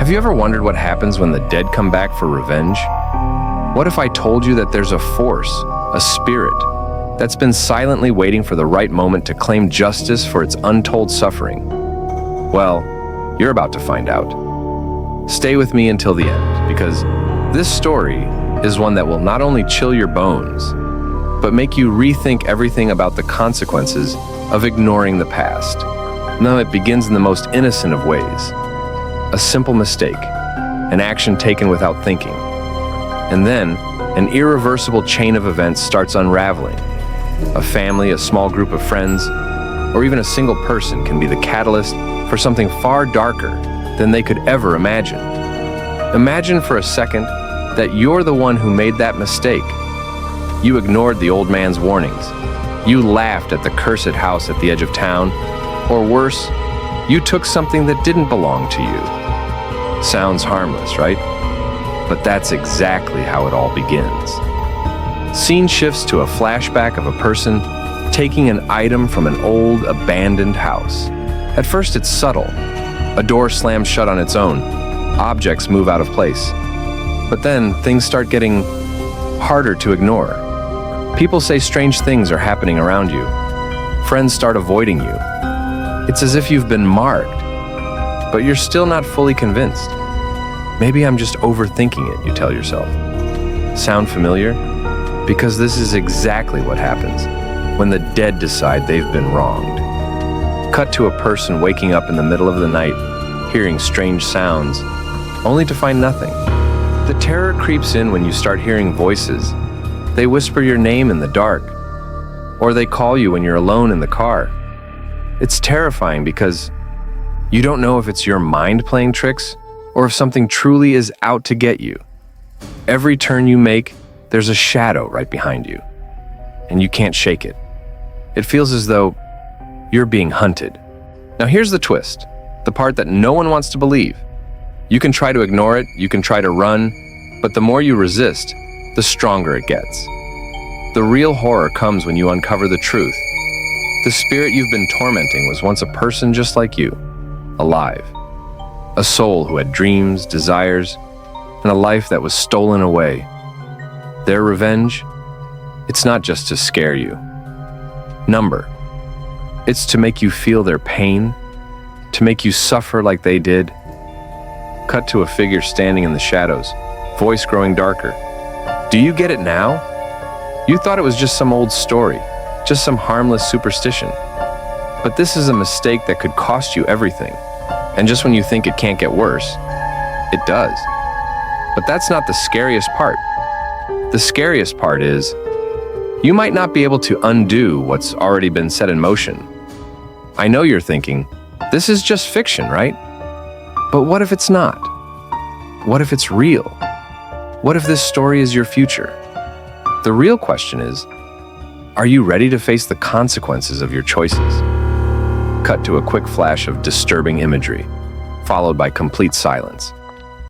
Have you ever wondered what happens when the dead come back for revenge? What if I told you that there's a force, a spirit, that's been silently waiting for the right moment to claim justice for its untold suffering? Well, you're about to find out. Stay with me until the end, because this story is one that will not only chill your bones, but make you rethink everything about the consequences of ignoring the past. Now, it begins in the most innocent of ways. A simple mistake, an action taken without thinking. And then, an irreversible chain of events starts unraveling. A family, a small group of friends, or even a single person can be the catalyst for something far darker than they could ever imagine. Imagine for a second that you're the one who made that mistake. You ignored the old man's warnings. You laughed at the cursed house at the edge of town. Or worse, you took something that didn't belong to you. Sounds harmless, right? But that's exactly how it all begins. Scene shifts to a flashback of a person taking an item from an old, abandoned house. At first, it's subtle. A door slams shut on its own. Objects move out of place. But then, things start getting harder to ignore. People say strange things are happening around you. Friends start avoiding you. It's as if you've been marked, but you're still not fully convinced. Maybe I'm just overthinking it, you tell yourself. Sound familiar? Because this is exactly what happens when the dead decide they've been wronged. Cut to a person waking up in the middle of the night, hearing strange sounds, only to find nothing. The terror creeps in when you start hearing voices. They whisper your name in the dark, or they call you when you're alone in the car. It's terrifying because you don't know if it's your mind playing tricks or if something truly is out to get you. Every turn you make, there's a shadow right behind you, and you can't shake it. It feels as though you're being hunted. Now here's the twist, the part that no one wants to believe. You can try to ignore it, you can try to run, but the more you resist, the stronger it gets. The real horror comes when you uncover the truth. The spirit you've been tormenting was once a person just like you, alive. A soul who had dreams, desires, and a life that was stolen away. Their revenge, it's not just to scare you. Number, it's to make you feel their pain, to make you suffer like they did. Cut to a figure standing in the shadows, voice growing darker. Do you get it now? You thought it was just some old story, just some harmless superstition. But this is a mistake that could cost you everything. And just when you think it can't get worse, it does. But that's not the scariest part. The scariest part is, you might not be able to undo what's already been set in motion. I know you're thinking, this is just fiction, right? But what if it's not? What if it's real? What if this story is your future? The real question is, are you ready to face the consequences of your choices? Cut to a quick flash of disturbing imagery, followed by complete silence.